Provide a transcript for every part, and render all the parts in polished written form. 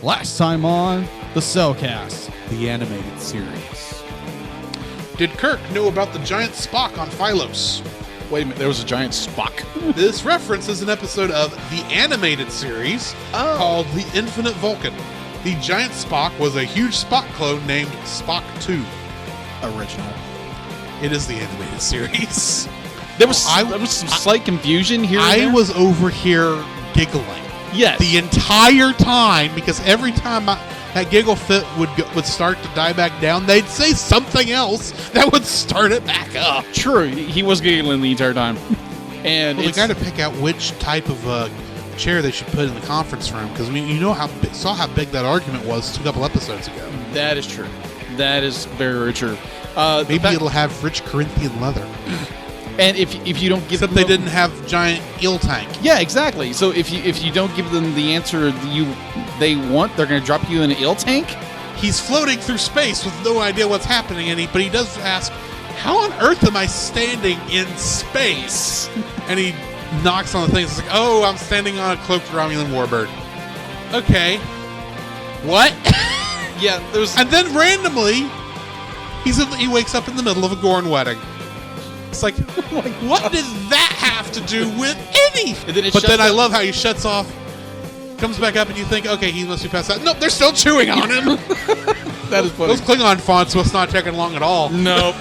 Last time on the Cellcast, the animated series. Did Kirk know about the giant Spock on Phylos? wait a minute, there was a giant Spock? This references an episode of the animated series called The Infinite Vulcan. The giant Spock was a huge Spock clone named Spock 2. Original. It is the animated series. There was some slight confusion here. I was over here giggling. Yes. The entire time, because every time that giggle fit would start to die back down, they'd say something else that would start it back up. True, he was giggling the entire time. And they got to pick out which type of chair they should put in the conference room, because saw how big that argument was a couple episodes ago. That is true. That is very, very true. Maybe it'll have rich Corinthian leather. And if you don't give Except them... they didn't have giant eel tank. Yeah, exactly. So if you don't give them the answer they want, they're going to drop you in an eel tank? He's floating through space with no idea what's happening, but he does ask, how on earth am I standing in space? And he knocks on the thing. It's like, oh, I'm standing on a cloaked Romulan warbird. Okay. What? Yeah, and then randomly, he wakes up in the middle of a Gorn wedding. It's like, what does that have to do with anything? But then I love how he shuts off, comes back up, and you think, okay, he must be passed out. Nope, they're still chewing on him. That is funny. Those Klingon fonts must not taking long at all. Nope.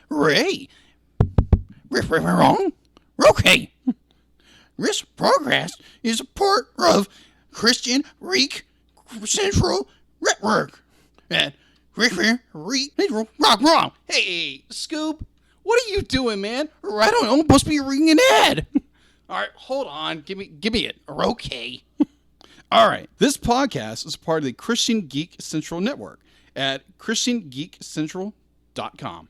Ray. Wrong? Okay. This progress is a part of Christian Reek Central Network. And Reek Central Wrong. Hey, Scoop. What are you doing, man? I don't know. I'm supposed to be reading an ad. All right, hold on. Give me it. Okay. All right. This podcast is part of the Christian Geek Central Network at ChristianGeekCentral.com.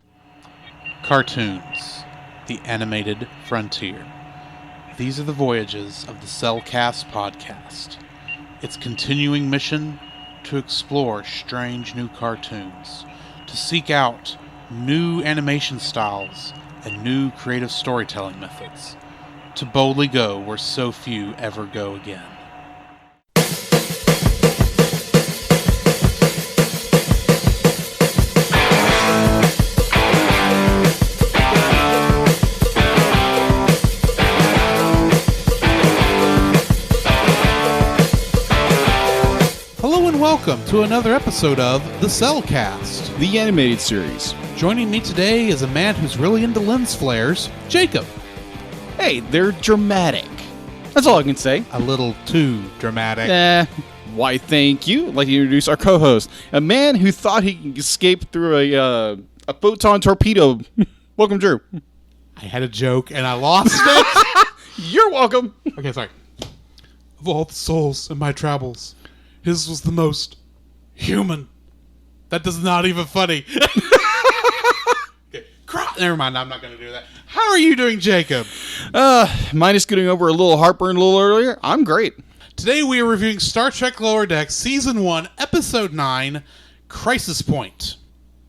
Cartoons, the animated frontier. These are the voyages of the Cellcast podcast. Its continuing mission to explore strange new cartoons, to seek out new animation styles and new creative storytelling methods, to boldly go where so few ever go again. Hello and welcome to another episode of The Cellcast, The animated series. Joining me today is a man who's really into lens flares, Jacob. Hey, they're dramatic. That's all I can say. A little too dramatic. Why, thank you. I'd like to introduce our co-host, a man who thought he could escape through a photon torpedo. Welcome, Drew. I had a joke and I lost it. You're welcome. Okay, sorry. Of all the souls in my travels, his was the most human. That is not even funny. Okay. Never mind, I'm not going to do that. How are you doing, Jacob? Minus getting over a little heartburn a little earlier, I'm great. Today we are reviewing Star Trek Lower Decks, Season 1, Episode 9, Crisis Point,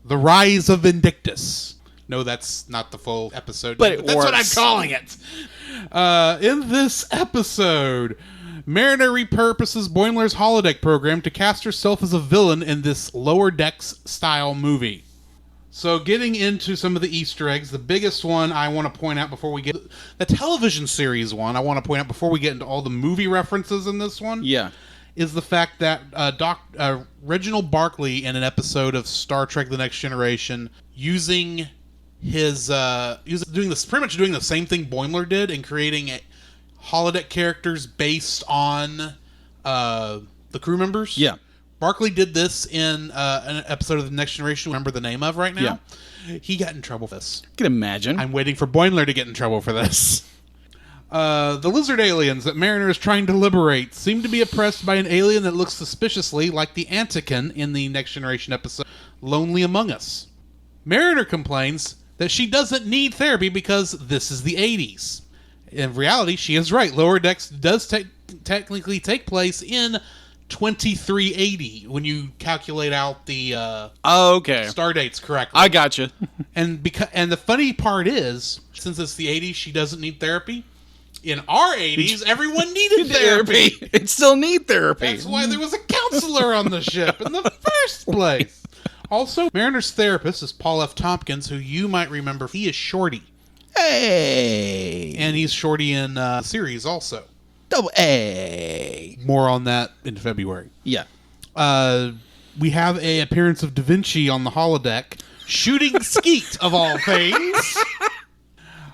The Rise of Vindictus. No, that's not the full episode, but that's what I'm calling it. In this episode, Mariner repurposes Boimler's holodeck program to cast herself as a villain in this Lower Decks style movie. So getting into some of the Easter eggs, the biggest one I want to point out before we get the television series one, I want to point out before we get into all the movie references in this one, is the fact that Reginald Barclay in an episode of Star Trek: The Next Generation, using his doing the same thing Boimler did in creating holodeck characters based on the crew members. Yeah. Barclay did this in an episode of The Next Generation, remember the name of right now? Yeah. He got in trouble for this. I can imagine. I'm waiting for Boimler to get in trouble for this. The lizard aliens that Mariner is trying to liberate seem to be oppressed by an alien that looks suspiciously like the Antikin in the Next Generation episode, Lonely Among Us. Mariner complains that she doesn't need therapy because this is the 80s. In reality, she is right. Lower Decks does technically take place in 2380 when you calculate out the star dates correctly. I gotcha. And the funny part is, since it's the 80s, she doesn't need therapy. In our 80s, everyone needed therapy. It still need therapy. That's why there was a counselor on the ship in the first place. Also, Mariner's therapist is Paul F. Tompkins, who you might remember. He is Shorty. Hey. And he's Shorty in the series also. Double A. More on that in February. Yeah. We have a appearance of Da Vinci on the holodeck, shooting skeet of all things.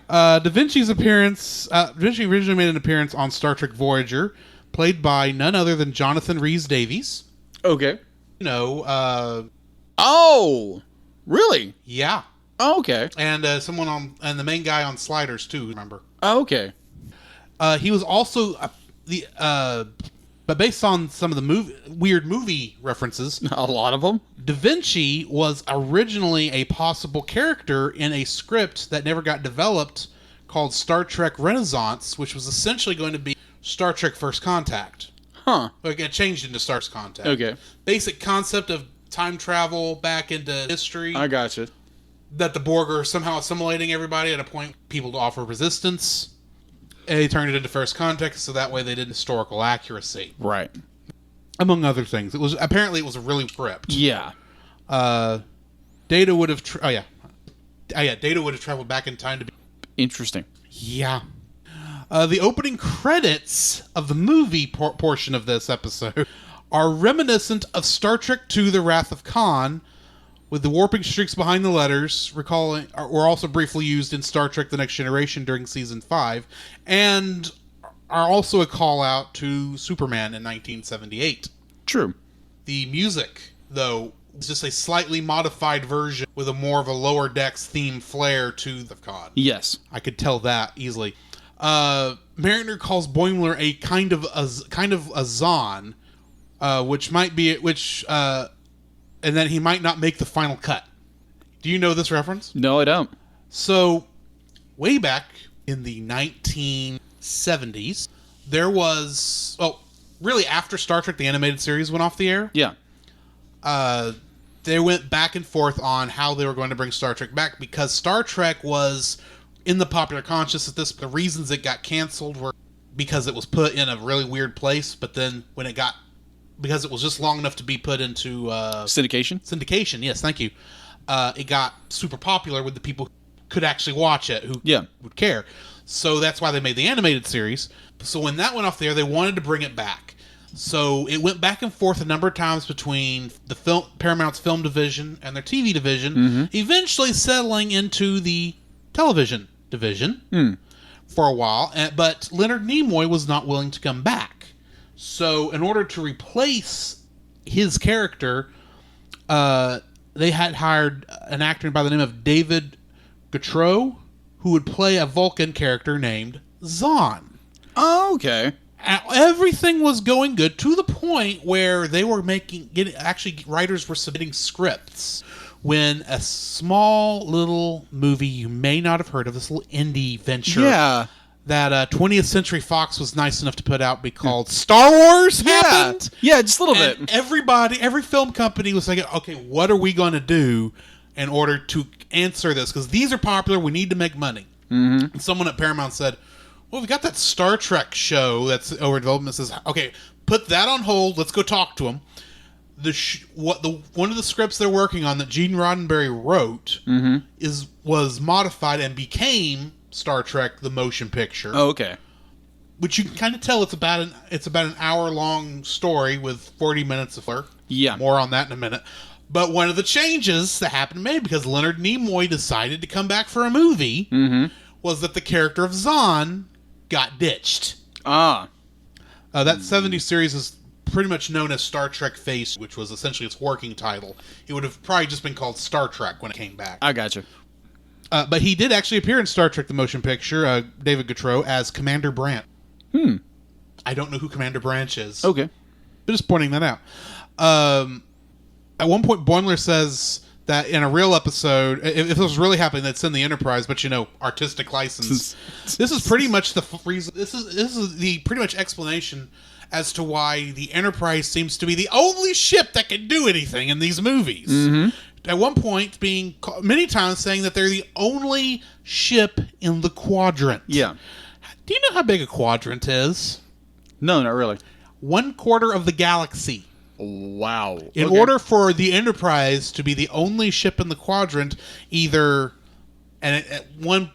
Da Vinci's appearance. Da Vinci originally made an appearance on Star Trek Voyager, played by none other than Jonathan Rhys-Davies. Okay. You know. Oh, really? Yeah. Oh, okay. And and the main guy on Sliders too. Remember? Oh, okay. He was also but based on some of the weird movie references, A lot of them. Da Vinci was originally a possible character in a script that never got developed called Star Trek Renaissance, which was essentially going to be Star Trek First Contact. Huh. It got changed into Star Trek Contact. Okay. Basic concept of time travel back into history. I gotcha. That the Borg are somehow assimilating everybody at a point, people to offer resistance. And they turned it into First Contact, so that way they did historical accuracy. Right. Among other things. It was a really script. Yeah. Data would have Data would have traveled back in time to be Interesting. Yeah. The opening credits of the movie portion of this episode are reminiscent of Star Trek II: The Wrath of Khan, with the warping streaks behind the letters, were also briefly used in Star Trek: The Next Generation during Season 5, and are also a call-out to Superman in 1978. True. The music, though, is just a slightly modified version with a more of a Lower Decks theme flair to the Khan. Yes. I could tell that easily. Mariner calls Boimler a kind of a Zon, and that he might not make the final cut. Do you know this reference? No, I don't. So, way back in the 1970s, there was... really after Star Trek, the animated series, went off the air. Yeah. They went back and forth on how they were going to bring Star Trek back, because Star Trek was in the popular consciousness. The reasons it got canceled were because it was put in a really weird place, but then because it was just long enough to be put into... Syndication, yes, thank you. It got super popular with the people who could actually watch it, who would care. So that's why they made the animated series. So when that went off the air, they wanted to bring it back. So it went back and forth a number of times between Paramount's film division and their TV division, eventually settling into the television division for a while. But Leonard Nimoy was not willing to come back. So, in order to replace his character, they had hired an actor by the name of David Gautreaux, who would play a Vulcan character named Zahn. Oh, okay. Everything was going good to the point where they were writers were submitting scripts when a small little movie you may not have heard of, this little indie venture. Yeah. That 20th Century Fox was nice enough to put out be called Star Wars happened. Yeah, just a little bit. Every film company was like, okay, what are we going to do in order to answer this? Because these are popular, we need to make money. Mm-hmm. And someone at Paramount said, well, we got that Star Trek show that's over development. Says, okay, put that on hold, let's go talk to them. One of the scripts they're working on that Gene Roddenberry wrote was modified and became Star Trek: The Motion Picture. Oh, okay. Which you can kind of tell it's about an hour-long story with 40 minutes of filler. Yeah. More on that in a minute. But one of the changes that happened made because Leonard Nimoy decided to come back for a movie was that the character of Zahn got ditched. Ah. That 70s series is pretty much known as Star Trek Face, which was essentially its working title. It would have probably just been called Star Trek when it came back. I gotcha. But he did actually appear in Star Trek: The Motion Picture, David Gautreaux, as Commander Branch. I don't know who Commander Branch is. Okay. I'm just pointing that out. At one point, Boimler says that in a real episode, if this was really happening, they'd send the Enterprise, but artistic license. This is pretty much the reason. This is the pretty much explanation as to why the Enterprise seems to be the only ship that can do anything in these movies. At one point, many times saying that they're the only ship in the quadrant. Yeah. Do you know how big a quadrant is? No, not really. 1/4 of the galaxy. Wow. In order for the Enterprise to be the only ship in the quadrant, either... And at one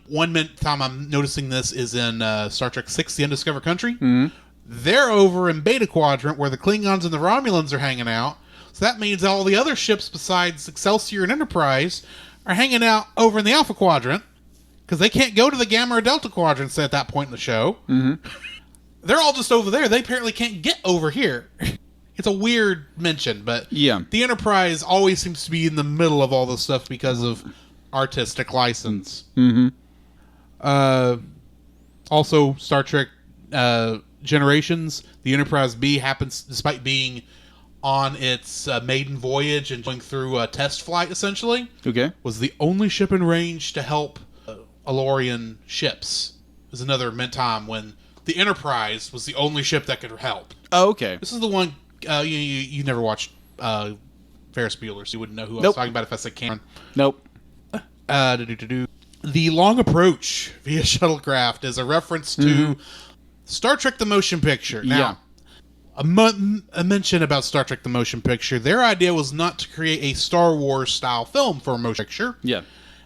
time I'm noticing this is in Star Trek VI, The Undiscovered Country. Mm-hmm. They're over in Beta Quadrant where the Klingons and the Romulans are hanging out. So that means all the other ships besides Excelsior and Enterprise are hanging out over in the Alpha Quadrant because they can't go to the Gamma or Delta Quadrants at that point in the show. Mm-hmm. They're all just over there. They apparently can't get over here. It's a weird mention, but the Enterprise always seems to be in the middle of all this stuff because of artistic license. Mm-hmm. Also, Star Trek Generations, the Enterprise B happens, despite being on its maiden voyage and going through a test flight, essentially, was the only ship in range to help Alorian ships. There's another time when the Enterprise was the only ship that could help. Oh, okay. This is the one, you never watched Ferris Bueller, so you wouldn't know who I was talking about if I said Cameron. Nope. The long approach via shuttlecraft is a reference to Star Trek the Motion Picture. Now, a mention about Star Trek the Motion Picture, their idea was not to create a Star Wars style film for a motion picture. Yeah.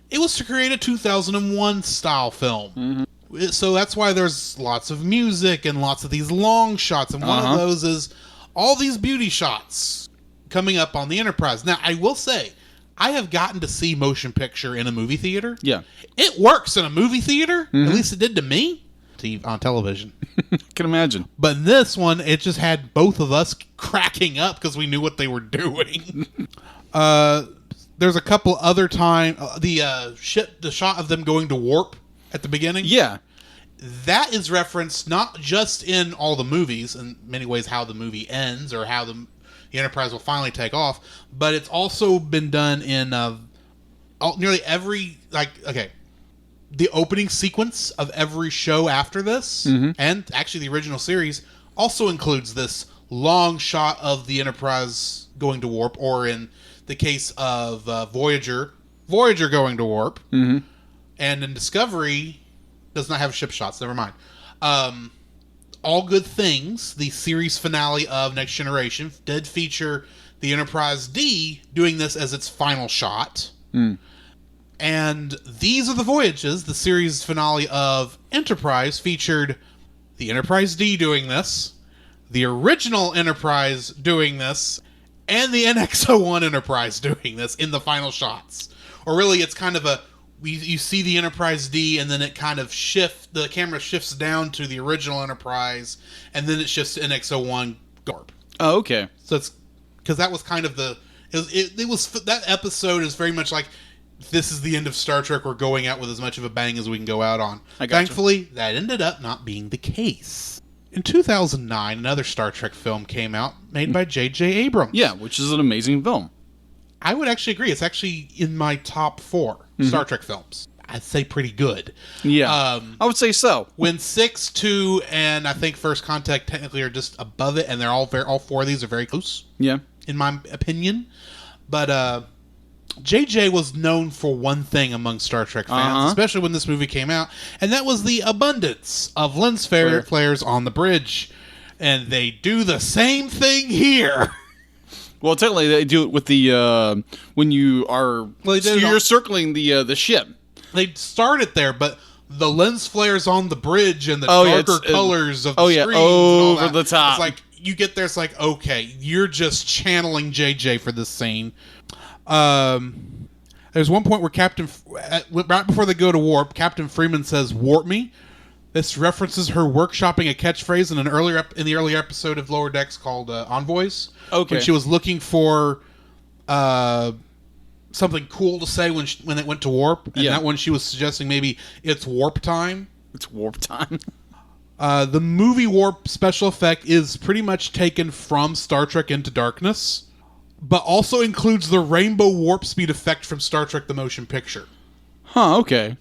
It was to create a 2001 style film. Mm-hmm. So that's why there's lots of music and lots of these long shots. And one of those is all these beauty shots coming up on the Enterprise. Now, I will say, I have gotten to see motion picture in a movie theater. Yeah. It works in a movie theater. Mm-hmm. At least it did to me. On television. Can imagine. But in this one, it just had both of us cracking up because we knew what they were doing. There's a couple other times. The shot of them going to warp at the beginning. Yeah. That is referenced not just in all the movies, in many ways how the movie ends or how the Enterprise will finally take off, but it's also been done in nearly every, the opening sequence of every show after this, and actually the original series, also includes this long shot of the Enterprise going to warp, or in the case of Voyager going to warp, and in Discovery, does not have ship shots, never mind. All Good Things, the series finale of Next Generation, did feature the Enterprise D doing this as its final shot. And These Are the Voyages, the series finale of Enterprise, featured the Enterprise D doing this, the original Enterprise doing this, and the NX-01 Enterprise doing this in the final shots. Or really, it's kind of you see the Enterprise D, and then it kind of the camera shifts down to the original Enterprise, and then it shifts to NX-01 Garp. Oh, okay. So it's, because that was kind of that episode is very much like, this is the end of Star Trek. We're going out with as much of a bang as we can go out on. Thankfully, that ended up not being the case. In 2009, another Star Trek film came out made by J.J. Abrams. Yeah, which is an amazing film. I would actually agree. It's actually in my top 4 Star Trek films. I'd say pretty good. Yeah, I would say so. When 6, 2, and I think First Contact technically are just above it, and they're all 4 of these are very close. Yeah, in my opinion. But JJ was known for one thing among Star Trek fans, especially when this movie came out, and that was the abundance of lens flares on the bridge. And they do the same thing here. Well, technically, they do it with the when you are you're circling the ship. They start it there, but the lens flares on the bridge and the darker colors of the screens over the top. It's like you get there, it's like, okay, you're just channeling JJ for this scene. There's one point where right before they go to warp, Captain Freeman says, "Warp me." This references her workshopping a catchphrase in the earlier episode of Lower Decks called Envoys. Okay. When she was looking for something cool to say when it went to warp. And that one she was suggesting maybe it's warp time. It's warp time. The movie warp special effect is pretty much taken from Star Trek Into Darkness, but also includes the rainbow warp speed effect from Star Trek the Motion Picture. Huh, okay.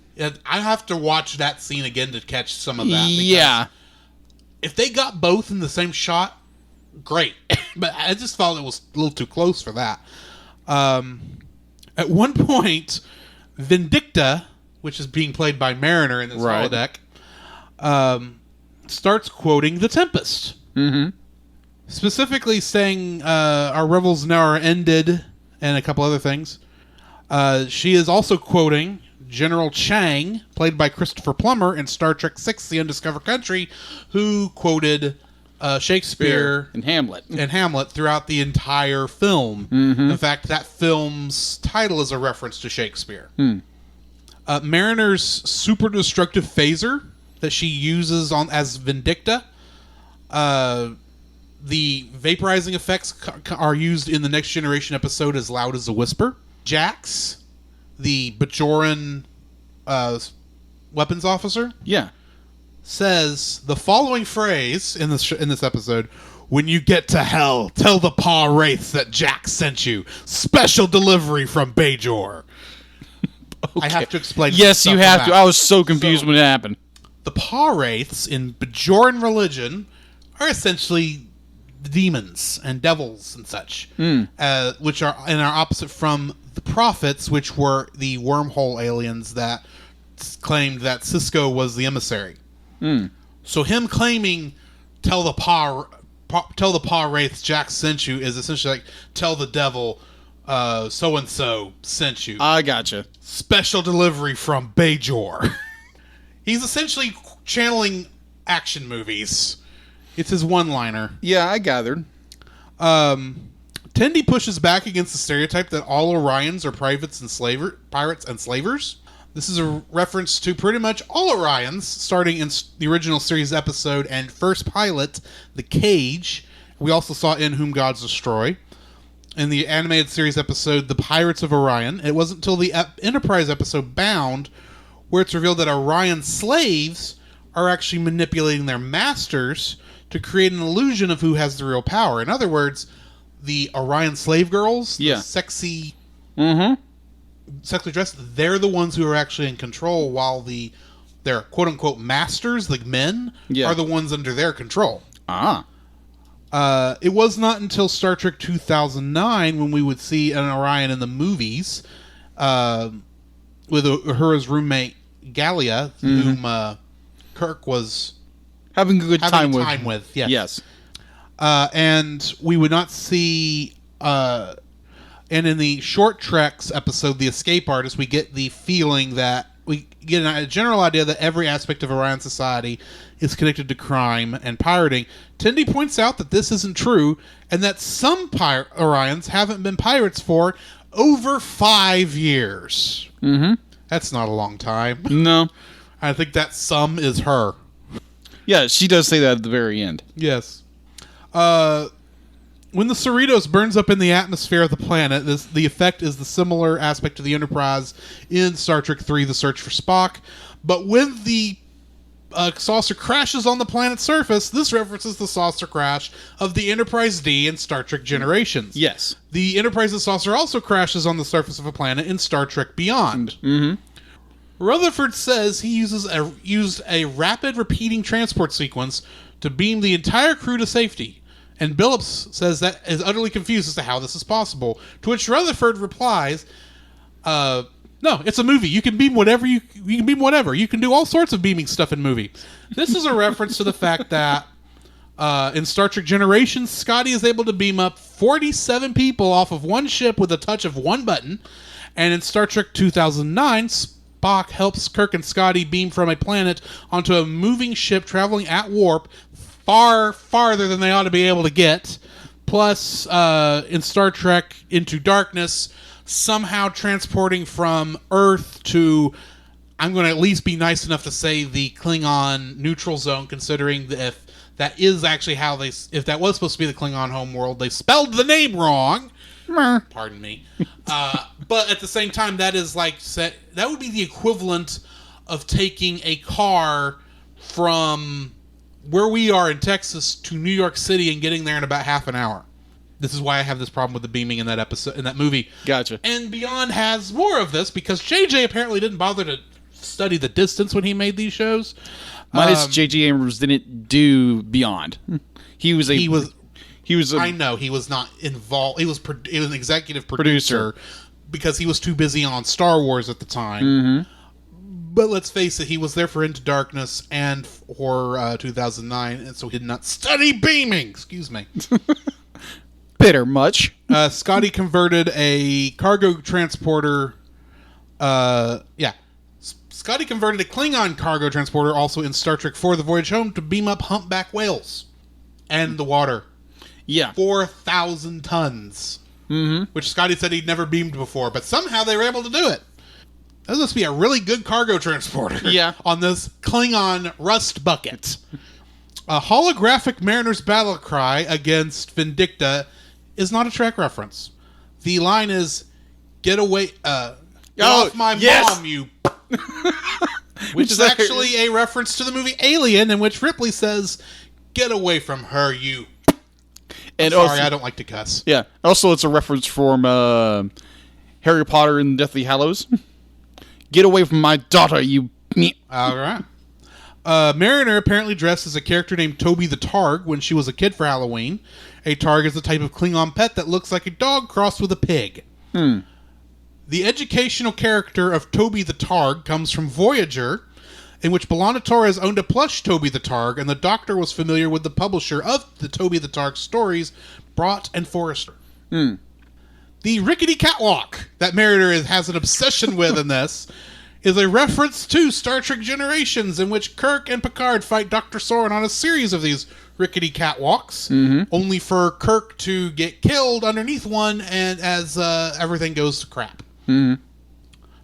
I have to watch that scene again to catch some of that. Yeah. If they got both in the same shot, great. But I just felt it was a little too close for that. At one point, Vindicta, which is being played by Mariner in this holodeck, starts quoting The Tempest. Mm-hmm. Specifically saying, our revels now are ended, and a couple other things. She is also quoting General Chang, played by Christopher Plummer in Star Trek VI, The Undiscovered Country, who quoted Shakespeare and Hamlet throughout the entire film. Mm-hmm. In fact, that film's title is a reference to Shakespeare. Hmm. Mariner's super destructive phaser that she uses as Vindicta. The vaporizing effects are used in the Next Generation episode as loud as a whisper. JAXS, the Bajoran weapons officer, says the following phrase in this episode: "When you get to hell, tell the PAH-WRAITHS that Jack sent you. Special delivery from Bajor." Okay. I have to explain. Yes, you have to. I was so confused when it happened. The PAH-WRAITHS in Bajoran religion are essentially demons and devils and such, which are opposite from the prophets, which were the wormhole aliens that claimed that Cisco was the emissary. So him claiming tell the PAH-WRAITHS Jack sent you is essentially like tell the devil so and so sent you. I gotcha. Special delivery from Bajor. He's essentially channeling action movies. It's his one-liner. Yeah, I gathered. Tendi pushes back against the stereotype that all Orions are pirates and slavers. This is a reference to pretty much all Orions, starting in the original series episode and first pilot, The Cage. We also saw In Whom Gods Destroy. In the animated series episode, The Pirates of Orion. It wasn't until the Enterprise episode, Bound, where it's revealed that Orion slaves are actually manipulating their masters to create an illusion of who has the real power. In other words, the Orion slave girls, the sexy, sexually dressed, they're the ones who are actually in control, while their quote-unquote masters, like men, are the ones under their control. It was not until Star Trek 2009 when we would see an Orion in the movies with Uhura's roommate, Gallia, whom Kirk was having a good time with. Yes. And we would not see... and in the Short Treks episode, The Escape Artist, we get the feeling that... we get a general idea that every aspect of Orion society is connected to crime and pirating. Tendi points out that this isn't true, and that some Orions haven't been pirates for over 5 years. That's not a long time. No. I think that some is her. Yeah, she does say that at the very end. Yes. When the Cerritos burns up in the atmosphere of the planet, the effect is the similar aspect to the Enterprise in Star Trek III, The Search for Spock. But when the saucer crashes on the planet's surface, this references the saucer crash of the Enterprise D in Star Trek Generations. Yes. The Enterprise's saucer also crashes on the surface of a planet in Star Trek Beyond. Rutherford says he used a rapid repeating transport sequence to beam the entire crew to safety. And Billups says that is utterly confused as to how this is possible. To which Rutherford replies, "No, it's a movie. You can beam whatever. You can beam whatever. You can do all sorts of beaming stuff in movies." This is a reference to the fact that in Star Trek Generations, Scotty is able to beam up 47 people off of one ship with a touch of one button, and in Star Trek 2009, Spock helps Kirk and Scotty beam from a planet onto a moving ship traveling at warp far farther than they ought to be able to get. Plus, in Star Trek Into Darkness, somehow transporting from Earth to, I'm going to at least be nice enough to say, the Klingon neutral zone, considering that if that is actually how if that was supposed to be the Klingon homeworld, they spelled the name wrong. Pardon me. But at the same time, that is that would be the equivalent of taking a car from where we are in Texas to New York City and getting there in about half an hour. This is why I have this problem with the beaming in that episode, in that movie. Gotcha. And Beyond has more of this because JJ apparently didn't bother to study the distance when he made these shows. Minus J.J. Abrams didn't do Beyond. He was. I know he was not involved. He was an executive producer because he was too busy on Star Wars at the time. But let's face it, he was there for Into Darkness and for 2009, and so he did not study beaming. Excuse me. Bitter much. Scotty converted a cargo transporter. Scotty converted a Klingon cargo transporter also in Star Trek IV: The Voyage Home to beam up humpback whales and the water. Yeah. 4,000 tons. Mm-hmm. Which Scotty said he'd never beamed before, but somehow they were able to do it. That must be a really good cargo transporter. Yeah. On this Klingon rust bucket. A holographic Mariner's battle cry against Vindicta is not a Trek reference. The line is, get away, get off my mom, you... which is actually a reference to the movie Alien, in which Ripley says, get away from her, you... And Sorry, also, I don't like to cuss. Yeah. Also, it's a reference from Harry Potter and Deathly Hallows. Get away from my daughter, you... All right. Mariner apparently dressed as a character named Toby the Targ when she was a kid for Halloween. A Targ is a type of Klingon pet that looks like a dog crossed with a pig. The educational character of Toby the Targ comes from Voyager, in which B'Elanna Torres owned a plush Toby the Targ, and the Doctor was familiar with the publisher of the Toby the Targ stories, Brott and Forrester. The rickety catwalk that Mariner has an obsession with in this is a reference to Star Trek Generations, in which Kirk and Picard fight Dr. Soren on a series of these rickety catwalks, only for Kirk to get killed underneath one, and as everything goes to crap.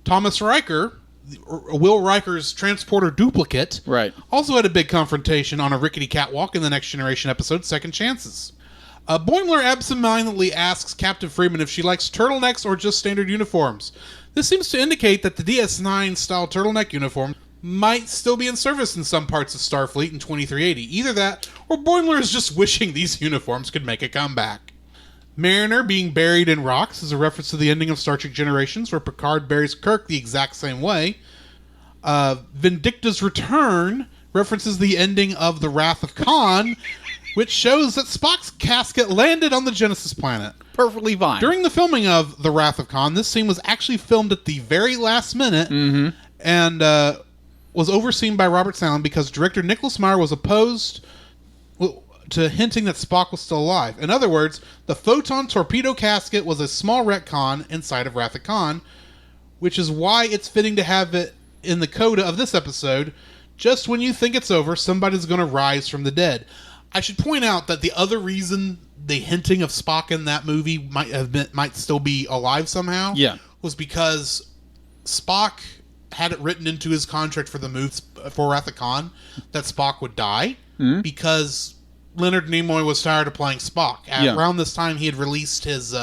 Thomas Riker, Will Riker's transporter duplicate, also had a big confrontation on a rickety catwalk in the Next Generation episode Second Chances. Boimler absentmindedly asks Captain Freeman if she likes turtlenecks or just standard uniforms. This seems to indicate that the DS9 style turtleneck uniform might still be in service in some parts of Starfleet in 2380. Either that, or Boimler is just wishing these uniforms could make a comeback. Mariner being buried in rocks is a reference to the ending of Star Trek Generations, where Picard buries Kirk the exact same way. Vindicta's return references the ending of The Wrath of Khan, which shows that Spock's casket landed on the Genesis planet. Perfectly fine. During the filming of The Wrath of Khan, this scene was actually filmed at the very last minute and was overseen by Robert Sallin because director Nicholas Meyer was opposed to hinting that Spock was still alive. In other words, the photon torpedo casket was a small retcon inside of Wrath of Khan, which is why it's fitting to have it in the coda of this episode. Just when you think it's over, somebody's going to rise from the dead. I should point out that the other reason the hinting of Spock in that movie might still be alive somehow was because Spock had it written into his contract for the movie for Wrath of Khan that Spock would die because Leonard Nimoy was tired of playing Spock. Around this time, he had released his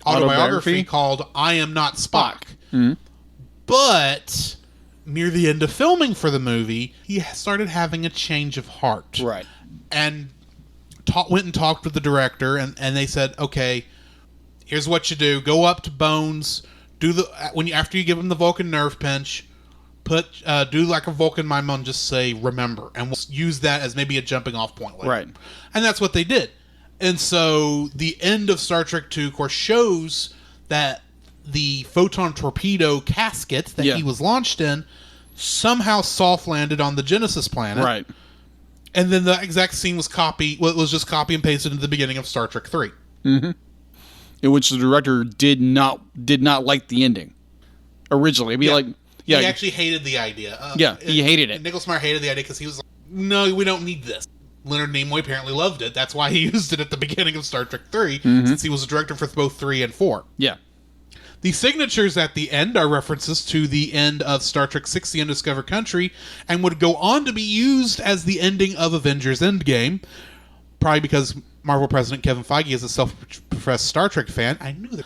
autobiography called I Am Not Spock. But near the end of filming for the movie, he started having a change of heart. And went and talked with the director, and they said, okay, here's what you do. Go up to Bones, after you give him the Vulcan nerve pinch, do like a Vulcan mime and just say, remember. And we'll use that as maybe a jumping off point later. And that's what they did. And so the end of Star Trek II, of course, shows that the photon torpedo casket that he was launched in somehow soft landed on the Genesis planet. And then the exact scene was just copy and pasted into the beginning of Star Trek 3. In which the director did not like the ending originally. He actually hated the idea. He hated it. Nicholas Meyer hated the idea because he was like, no, we don't need this. Leonard Nimoy apparently loved it. That's why he used it at the beginning of Star Trek 3, since he was a director for both 3 and 4. The signatures at the end are references to the end of Star Trek VI: The Undiscovered Country, and would go on to be used as the ending of Avengers Endgame, probably because Marvel President Kevin Feige is a self-professed Star Trek fan. I knew that.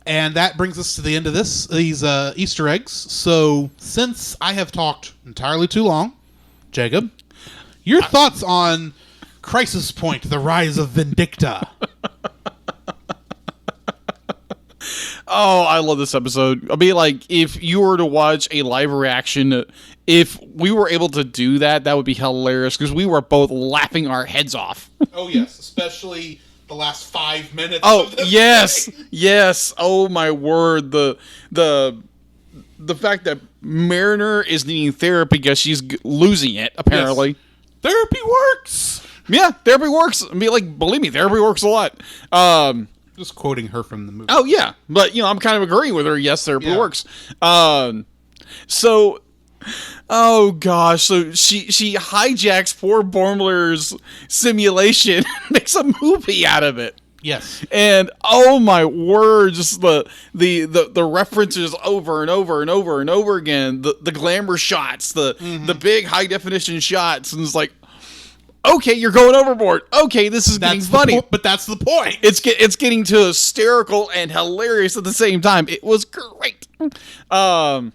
And that brings us to the end of these Easter eggs. So, since I have talked entirely too long, Jacob, your thoughts on Crisis Point, The Rise of Vindicta? Oh, I love this episode. I mean, like, if you were to watch a live reaction, if we were able to do that, that would be hilarious, because we were both laughing our heads off. Oh, yes, especially the last 5 minutes. Oh, of this yes, thing. yes. Oh, my word. The fact that Mariner is needing therapy because she's losing it, apparently. Yes. Therapy works. Yeah, therapy works. I mean, like, believe me, therapy works a lot. Just quoting her from the movie. Oh, yeah. But, I'm kind of agreeing with her. Yes, therapy works. So, oh, gosh. So, she hijacks poor Boimler's simulation and makes a movie out of it. Yes. And, oh, my word, just the references over and over and over and over again. The glamour shots, the big high-definition shots. And it's like, okay, you're going overboard. Okay, this is getting funny. But that's the point. It's getting to hysterical and hilarious at the same time. It was great. The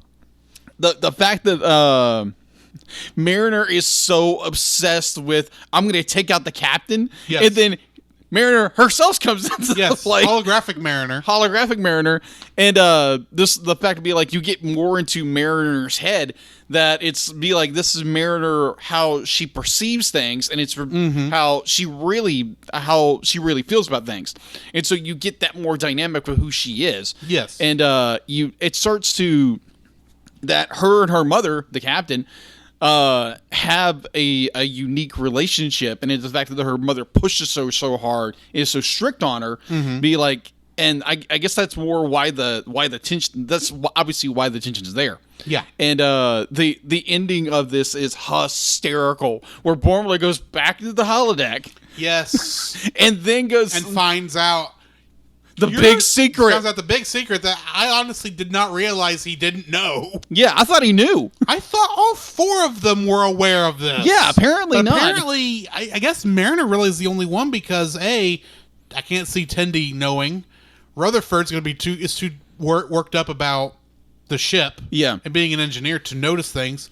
fact that Mariner is so obsessed with, I'm going to take out the captain, and then Mariner herself comes into the play. Holographic Mariner. And the fact to be like, you get more into Mariner's head, that it's be like, this is Mariner, how she perceives things, and it's how she really feels about things. And so you get that more dynamic with who she is. Yes. And it starts to, that her and her mother, the captain, have a unique relationship, and it's the fact that her mother pushes so hard, is so strict on her, be like, and I guess that's more why the tension. That's obviously why the tension is there. Yeah. And the ending of this is hysterical, where Boimler goes back to the holodeck. Yes. And then goes and finds out the big secret. Finds out the big secret that I honestly did not realize he didn't know. Yeah, I thought he knew. I thought all four of them were aware of this. Yeah, apparently not. Apparently, I guess Mariner really is the only one because I can't see Tendi knowing. Rutherford's going to be too worked up about the ship. Yeah. And being an engineer to notice things.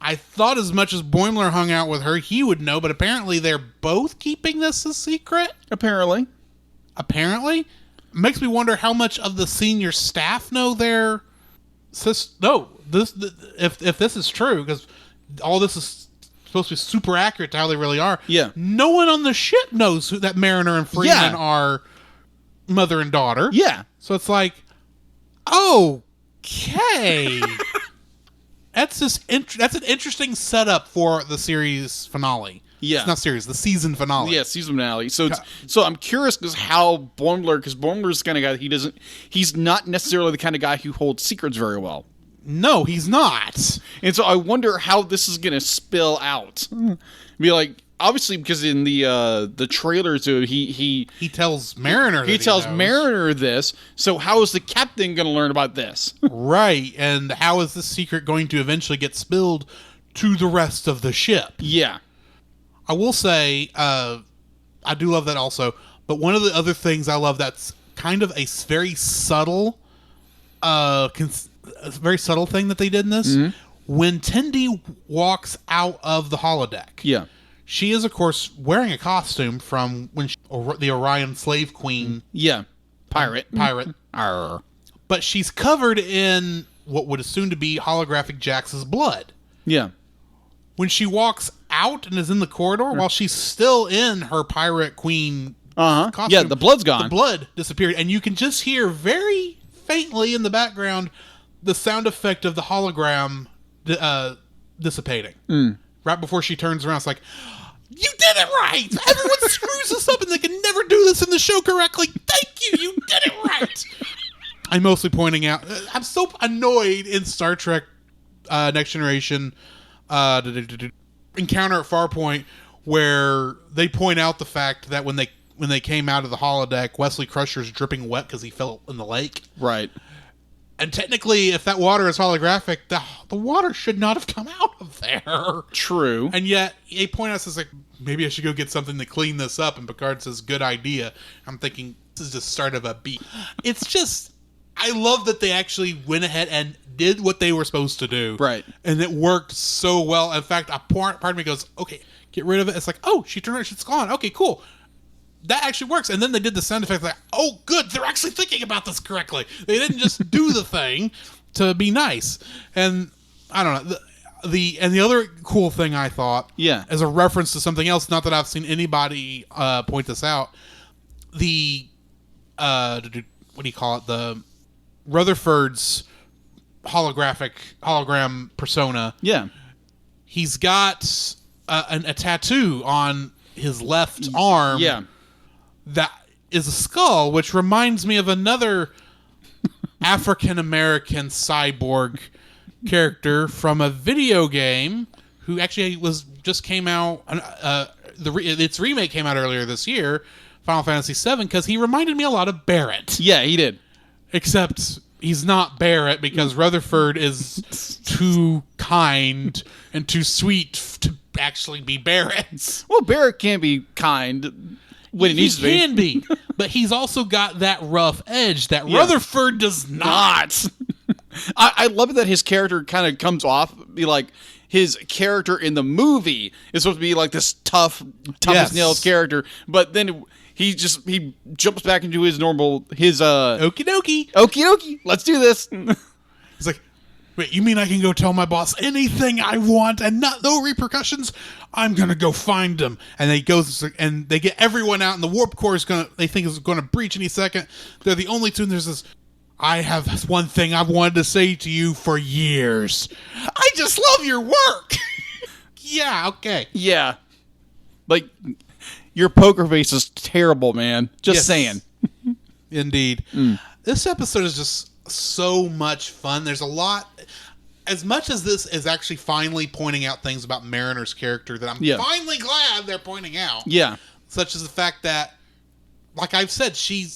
I thought as much as Boimler hung out with her, he would know, but apparently they're both keeping this a secret. Apparently. Makes me wonder how much of the senior staff know their if this is true, because all this is supposed to be super accurate to how they really are. Yeah. No one on the ship knows that Mariner and Freeman are mother and daughter. Yeah. So it's like, okay. That's an interesting setup for the series finale. Yeah. It's not series, the season finale. Yeah, season finale. So I'm curious because Boimler's the kind of guy he's not necessarily the kind of guy who holds secrets very well. No, he's not. And so I wonder how this is going to spill out. Be like, obviously, because in the trailer too, he tells Mariner he tells Mariner this. So how is the captain going to learn about this? Right, and how is this secret going to eventually get spilled to the rest of the ship? Yeah. I will say, I do love that also, but one of the other things I love that's kind of a very subtle, very subtle thing that they did in this, when Tendi walks out of the holodeck. Yeah. She is, of course, wearing a costume from when the Orion slave queen. Yeah. Pirate. Arr. But she's covered in what would assume to be holographic Jax's blood. Yeah. When she walks out and is in the corridor, while she's still in her pirate queen costume. Yeah, the blood's gone. The blood disappeared. And you can just hear very faintly in the background the sound effect of the hologram dissipating. Right before she turns around, it's like, you did it right! Everyone screws this up and they can never do this in the show correctly. Thank you! You did it right! I'm mostly pointing out, I'm so annoyed in Star Trek Next Generation Encounter at Farpoint, where they point out the fact that when they came out of the holodeck, Wesley Crusher's dripping wet because he fell in the lake. Right. And technically, if that water is holographic, the water should not have come out of there. True. And yet, they point out, it's like, maybe I should go get something to clean this up, and Picard says, good idea. I'm thinking, this is the start of a beat. It's just, I love that they actually went ahead and did what they were supposed to do. Right. And it worked so well. In fact, part of me goes, okay, get rid of it. It's like, oh, she turned around, it's gone. Okay, cool. That actually works. And then they did the sound effect like, oh, good, they're actually thinking about this correctly. They didn't just do the thing to be nice. And I don't know. The other cool thing I thought, as a reference to something else, not that I've seen anybody point this out, the what do you call it? The Rutherford's hologram persona. Yeah. He's got a tattoo on his left arm. Yeah. That is a skull, which reminds me of another African-American cyborg character from a video game who actually just came out. Its remake came out earlier this year, Final Fantasy VII, because he reminded me a lot of Barrett. Yeah, he did. Except he's not Barrett because Rutherford is too kind and too sweet to actually be Barrett. Well, Barrett can be kind when he needs to be. He can be, but he's also got that rough edge that Rutherford does not. I love it that his character kind of comes off be like his character in the movie is supposed to be like this tough as nails character, but then he jumps back into his normal okie dokie. Okie dokie. Let's do this. He's like, wait, you mean I can go tell my boss anything I want and no repercussions? I'm gonna go find them. And they goes and they get everyone out, and the warp core they think is gonna breach any second. They're the only two. And there's this. I have one thing I've wanted to say to you for years. I just love your work. Yeah. Okay. Yeah. Like, your poker face is terrible, man. Just saying. Indeed. This episode is just so much fun. There's a lot. As much as this is actually finally pointing out things about Mariner's character that I'm finally glad they're pointing out. Yeah. Such as the fact that, like I've said, she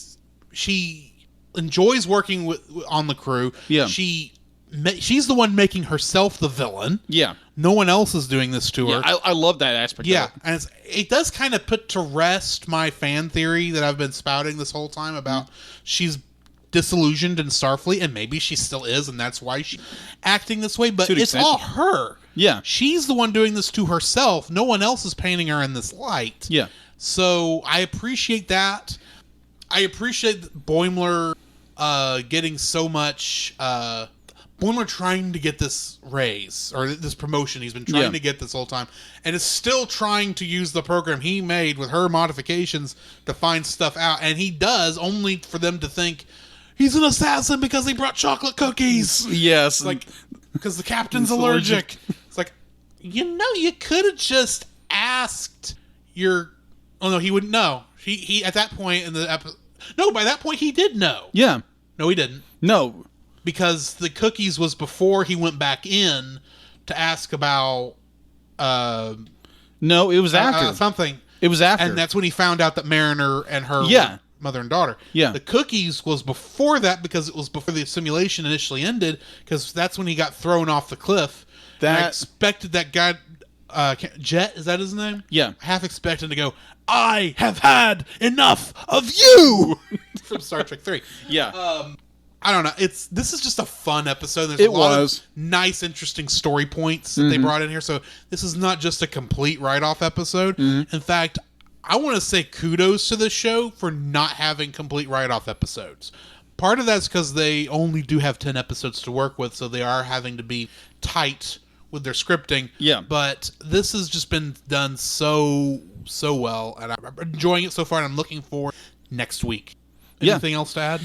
enjoys working on the crew. Yeah. She's the one making herself the villain. Yeah. No one else is doing this to her. Yeah, I love that aspect of it. And it does kind of put to rest my fan theory that I've been spouting this whole time about she's disillusioned in Starfleet, and maybe she still is, and that's why she's acting this way, but it's all her. Yeah. She's the one doing this to herself. No one else is painting her in this light. Yeah. So I appreciate that. I appreciate Boimler getting so much... Boimler trying to get this raise, or this promotion he's been trying to get this whole time, and is still trying to use the program he made with her modifications to find stuff out, and he does, only for them to think he's an assassin because he brought chocolate cookies. Yes. Like, because the captain's allergic. It's like, you could have just asked your... Oh, no, he wouldn't know. He at that point in the episode... No, by that point he did know. Yeah. No, he didn't. No. Because the cookies was before he went back in to ask about... no, it was after. Something. It was after. And that's when he found out that Mariner and her were mother and daughter. Yeah. The cookies was before that because it was before the simulation initially ended, because that's when he got thrown off the cliff. I expected that guy... Jet, is that his name? Yeah. Half expected to go, I have had enough of you! From Star Trek 3. Yeah. I don't know. This is just a fun episode. There's a lot of nice, interesting story points that they brought in here. So this is not just a complete write-off episode. In fact, I want to say kudos to this show for not having complete write-off episodes. Part of that's because they only do have 10 episodes to work with, so they are having to be tight with their scripting. Yeah. But this has just been done so well, and I'm enjoying it so far, and I'm looking forward next week. Anything else to add?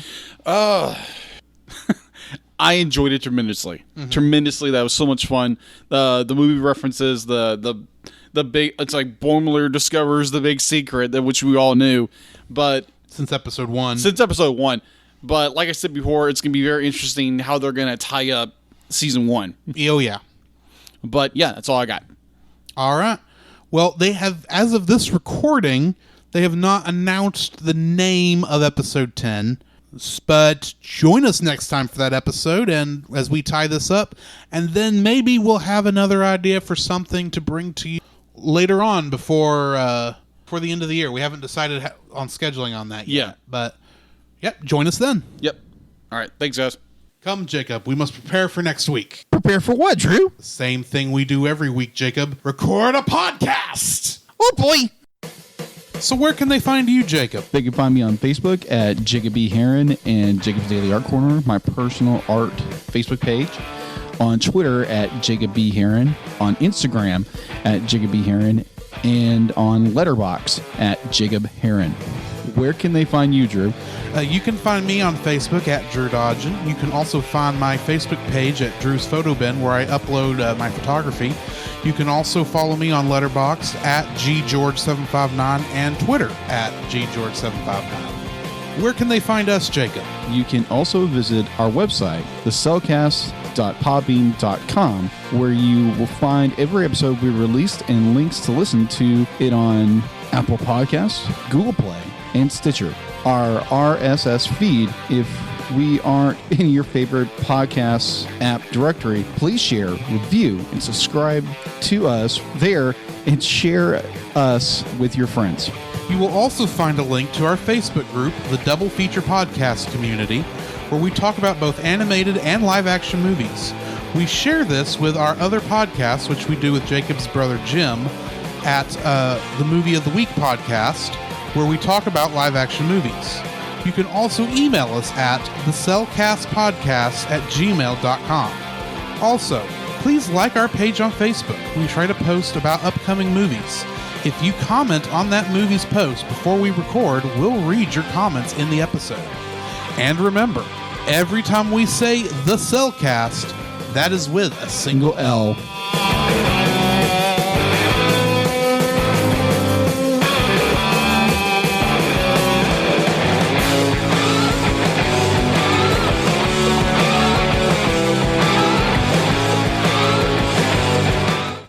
I enjoyed it tremendously. Tremendously. That was so much fun. The movie references, the big... It's like Boimler discovers the big secret, that which we all knew. But... Since episode 1. But like I said before, it's going to be very interesting how they're going to tie up season 1. Oh, yeah. But yeah, that's all I got. All right. Well, they have, as of this recording, they have not announced the name of episode 10. But join us next time for that episode, and as we tie this up, and then maybe we'll have another idea for something to bring to you later on before the end of the year. We haven't decided on scheduling on that yet. Yeah. But, yep, join us then. Yep. All right. Thanks, guys. Come, Jacob. We must prepare for next week. Prepare for what, Drew? Same thing we do every week, Jacob. Record a podcast! Oh, boy. So where can they find you, Jacob? They can find me on Facebook at Jacob B. Heron and Jacob's Daily Art Corner, my personal art Facebook page. On Twitter at Jacob B. Heron. On Instagram at Jacob B. Heron. And on Letterboxd at Jacob Heron. where can they find you, Drew? You can find me on Facebook at Drew Dodgen. You can also find my Facebook page at Drew's Photo Bin, where I upload my photography. You can also follow me on Letterboxd at GGeorge759 and Twitter at GGeorge759. Where can they find us, Jacob? You can also visit our website, thecellcast.podbean.com, where you will find every episode we released and links to listen to it on Apple Podcasts, Google Play, and Stitcher. Our RSS feed, if we aren't in your favorite podcast app directory, please share, review, and subscribe to us there and share us with your friends. You will also find a link to our Facebook group, the Double Feature Podcast Community, where we talk about both animated and live-action movies. We share this with our other podcasts, which we do with Jacob's brother Jim, at the Movie of the Week podcast, where we talk about live-action movies. You can also email us at thecellcastpodcast@gmail.com. Also, please like our page on Facebook. We try to post about upcoming movies. If you comment on that movie's post before we record, we'll read your comments in the episode. And remember, every time we say the Cellcast, that is with a single L.